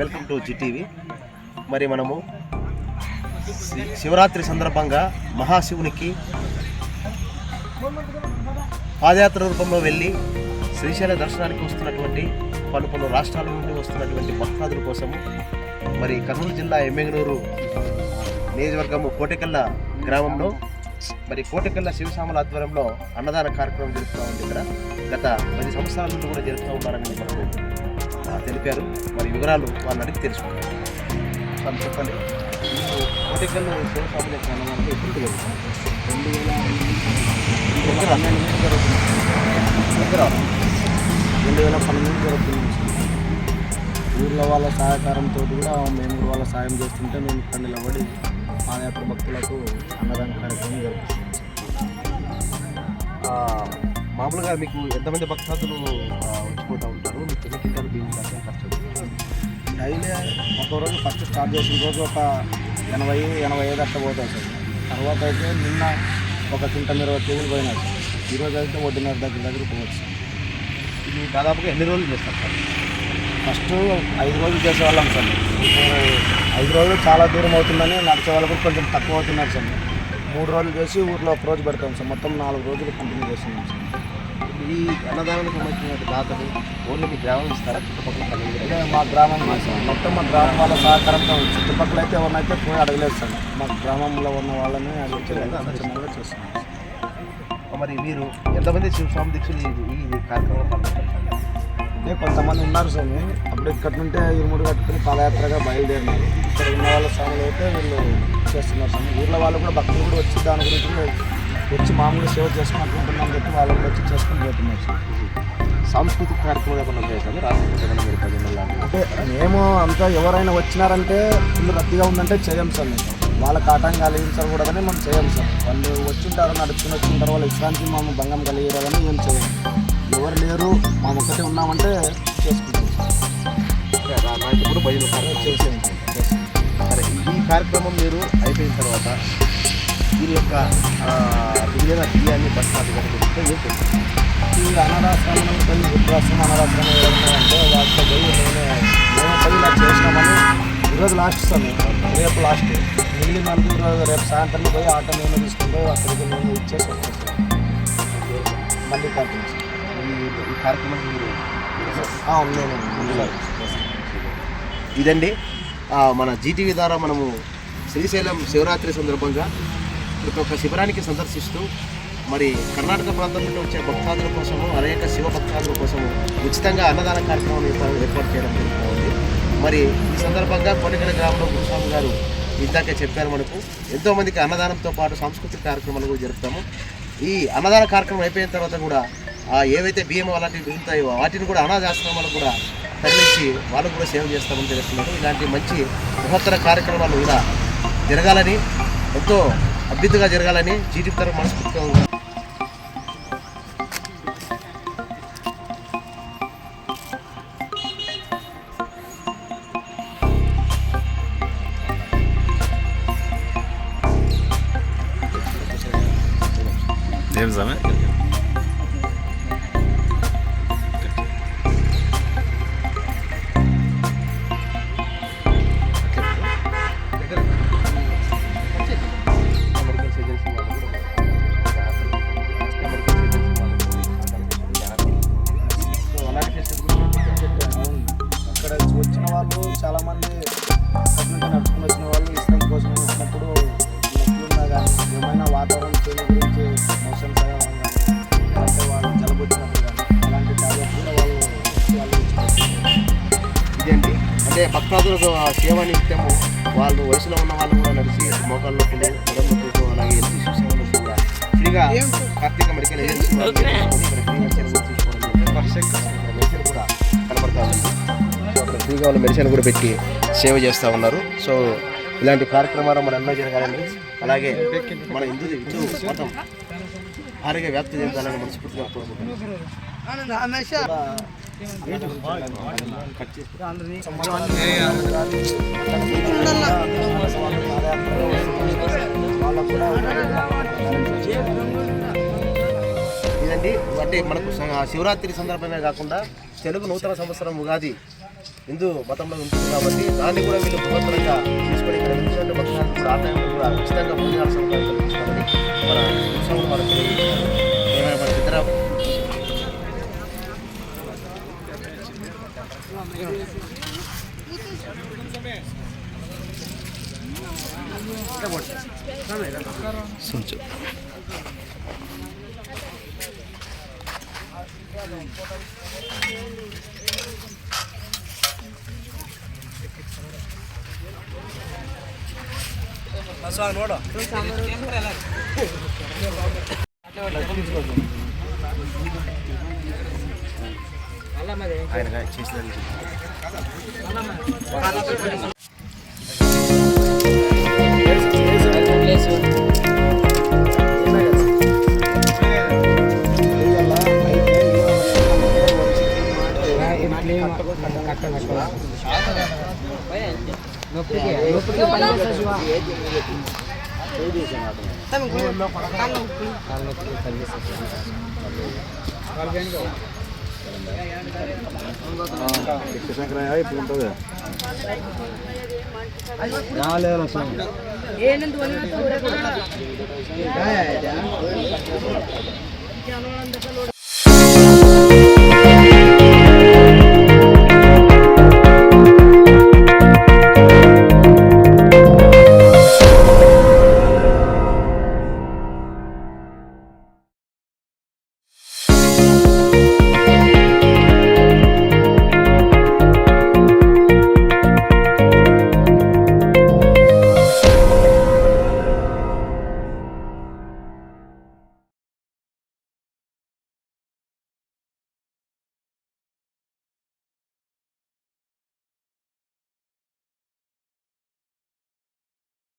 Welcome to జిటీవీ. మరి మనము శివరాత్రి సందర్భంగా మహాశివునికి పాదయాత్ర రూపంలో వెళ్ళి శ్రీశైల దర్శనానికి వస్తున్నటువంటి పలు రాష్ట్రాల నుండి వస్తున్నటువంటి భక్తాదుల కోసము మరి కర్నూలు జిల్లా ఎమ్మెగనూరు నియోజకవర్గము కోటెకల్ల గ్రామంలో మరి కోటెకల్ల శివసాముల ఆధ్వర్యంలో అన్నదాన కార్యక్రమం జరుపుతూ ఉంది. ఇక్కడ గత 10 సంవత్సరాల నుండి కూడా జరుపుతూ ఉన్నారని మనకు తెలిపారు. మరి వివరాలు వాళ్ళని అడిగి తెలుసుకుంటారు. వాళ్ళు చెప్పండి, కోటెకల్లో శివసాముల యొక్క అన్నదానం ఎప్పుడు జరుగుతుంది? 2012 జరుగుతుంది. ఊళ్ళో వాళ్ళ సహకారంతో కూడా మేము వాళ్ళ సాయం చేస్తుంటే మేము ఇక్కడ నిలబడి పాదయాత్ర భక్తులకు అన్నదాన కార్యక్రమం జరుగుతుంది. మామూలుగా మీకు ఎంతమంది భక్తాదులు వచ్చిపోతూ ఉంటారు? మీకు ఎన్ని కింటాలు బియ్యం ఖర్చు? డైలీ ఒక రోజు ఫస్ట్ స్టార్ట్ చేసిన రోజు ఒక 80-85 అట్లా పోతాయి సార్. తర్వాత అయితే నిన్న ఒక 20 కేజీలు పోయినాయి సార్. ఈరోజు అయితే 1.5 దగ్గర పోవచ్చు. ఇది దాదాపుగా ఎన్ని రోజులు చేస్తారు సార్? ఫస్ట్ 5 రోజులు చేసేవాళ్ళం సార్. 5 రోజులు చాలా దూరం అవుతుందని నడిచే వాళ్ళు కూడా కొంచెం తక్కువ అవుతున్నారు సార్. 3 రోజులు చేసి ఊర్లో ఒక రోజు పెడతాం సార్. మొత్తం 4 రోజులు కంటిన్యూ చేస్తున్నాం సార్. ఈ అన్నదానానికి సంబంధించిన దాతలు ఓన్లీ మీ గ్రామం ఇస్తారా? చుట్టుపక్కల అంటే మా గ్రామం సార్. మొత్తం మా గ్రామం వాళ్ళ సహకారంతో చుట్టుపక్కల అయితే ఎవరినైతే పోయి అడగలేదు సార్. మా గ్రామంలో ఉన్న వాళ్ళని చిన్నగా చేస్తున్నాం. మరి మీరు ఎంతమంది శివస్వామి దీక్షలు ఈ కార్యక్రమంలో పాల్గొంటారు? అంటే కొంతమంది ఉన్నారు స్వామి. అప్పుడు ఇక్కడ నుంటే ఇరుముడు కట్టుకుని పాదయాత్రగా బయలుదేరినారు. ఇక్కడ ఉన్న వాళ్ళ స్వాములు అయితే వీళ్ళు చేస్తున్నారు స్వామి. ఊర్లో వాళ్ళు కూడా భక్తులు కూడా వచ్చి దాని గురించి వచ్చి మామూలు సేవ చేసుకుంటున్నామని చెప్పి వాళ్ళు కూడా వచ్చి చేసుకుని పోతున్నారు సార్. సాంస్కృతిక కార్యక్రమం ఏమన్నా చేస్తాను రాష్ట్ర అంటే మేము అంతా ఎవరైనా వచ్చినారంటే ఫుల్ రద్దీగా ఉందంటే చేయం సార్. మేము వాళ్ళకి ఆటం కలిగించకూడదని మనం చేయం సార్. వాళ్ళు వచ్చింటారు నడుచుకుని వచ్చింటారు, వాళ్ళ విశ్రాంతి మేము భంగం కలిగేదని మేము చేయం. ఎవరు లేరు మేము ఒక్కటే ఉన్నామంటే చేసుకుంటాం సార్. ఇప్పుడు భజన చేసేయండి. సరే, ఈ కార్యక్రమం మీరు అయిపోయిన తర్వాత దీని యొక్క మిగిలిన బియ్యాన్ని బస్తాలు కనుక ఏం చేస్తారు? ఈ అనాథాశ్రమం పోయి వృద్ధాశ్రమం అనాథాశ్రమం ఏదన్నాయంటే వాటితో పోయి మేము పోయి ఇలా చేసినామని ఈరోజు లాస్ట్ సార్. రేపు లాస్ట్ మిగిలిన ఈరోజు రేపు సాయంత్రం పోయి ఆటో మేము తీసుకుంటే అక్కడికి మేము ఇచ్చేసి వస్తాం సార్. మళ్ళీ కంటిన్యూ ఈ కార్యక్రమం మీరు నేను ముందులో ఇదండి. మన జీటీవీ ద్వారా మనము శ్రీశైలం శివరాత్రి సందర్భంగా ప్రతి ఒక్క శిబిరానికి సందర్శిస్తూ మరి కర్ణాటక ప్రాంతం నుండి వచ్చే భక్తాదుల కోసము అనేక శివ భక్తాదుల కోసము ఉచితంగా అన్నదాన కార్యక్రమం ఏర్పాటు చేయడం జరుగుతుంది. మరి ఈ సందర్భంగా కోటెకల్ల గ్రామంలో గురుస్వామి గారు ఇందాకే చెప్పారు, మనకు ఎంతోమందికి అన్నదానంతో పాటు సాంస్కృతిక కార్యక్రమాలు కూడా జరుపుతాము. ఈ అన్నదాన కార్యక్రమం అయిపోయిన తర్వాత కూడా ఏవైతే బియ్యం అలాంటివి మిగులుతాయో వాటిని కూడా అనాథాశ్రమాలకు కూడా తరలించి వాళ్ళకు కూడా సేవ చేస్తామని తెలుస్తున్నారు. ఇలాంటి మంచి మహత్తర కార్యక్రమాలు కూడా జరగాలని, ఎంతో అద్భుతంగా జరగాలని జీటీవీ తరఫున మనస్ఫూర్తిగా అక్కడ వచ్చిన వాళ్ళు చాలామంది అక్కడి నుంచి నడుచుకుని వచ్చిన వాళ్ళు ఇష్టం కోసం వచ్చినప్పుడు నొప్పులున్నా కానీ ఏమైనా వాతావరణం చేంజ్ గురించి మోషన్స్ అవ్వడం కానీ అంటే వాళ్ళు జలుబు వచ్చినప్పుడు కానీ అలాంటి టాబ్లెట్స్ కూడా వాళ్ళు ఇదండి. అంటే భక్తాదుల సేవ నిత్యము వాళ్ళు వయసులో ఉన్న వాళ్ళు కూడా నడిచి మోకాళ్ళ నొప్పులు, మెడ నొప్పులతో అలాగే హెల్త్ ఇష్యూస్ కూడా ఫ్రీగా కార్తీక మెడికల్ ఏజెన్సీ మెడిసిన్ కూడా కనబడతా ఉంది. అక్కడ ఫ్రీగా ఉన్న మెడిసిన్ కూడా పెట్టి సేవ చేస్తూ ఉన్నారు. సో ఇలాంటి కార్యక్రమాలు మన ఎన్నో జరగాలని, అలాగే మన హిందూ మతం భారీగా వ్యాప్తి చెందాలని మనస్ఫూర్తిగా కోరుకుంటున్నాను. ఇదండి. అంటే మనకు శివరాత్రి సందర్భమే కాకుండా తెలుగు నూతన సంవత్సరం ఉగాది హిందూ మతంలో ఉంటుంది కాబట్టి దాన్ని కూడా వీళ్ళు బృహత్తరంగా తీసుకొని ఇక్కడ నిలిచినట్టు భక్తులకు కూడా ఆ టైంలో కూడా ఉచితంగా భోజనాల సౌకర్యం కల్పిస్తామని మన ఉత్సవం వారు తెలియజేశారు. ఏమైనా మన సిద్ధరాం ನೋಡು ఆయన చేసినది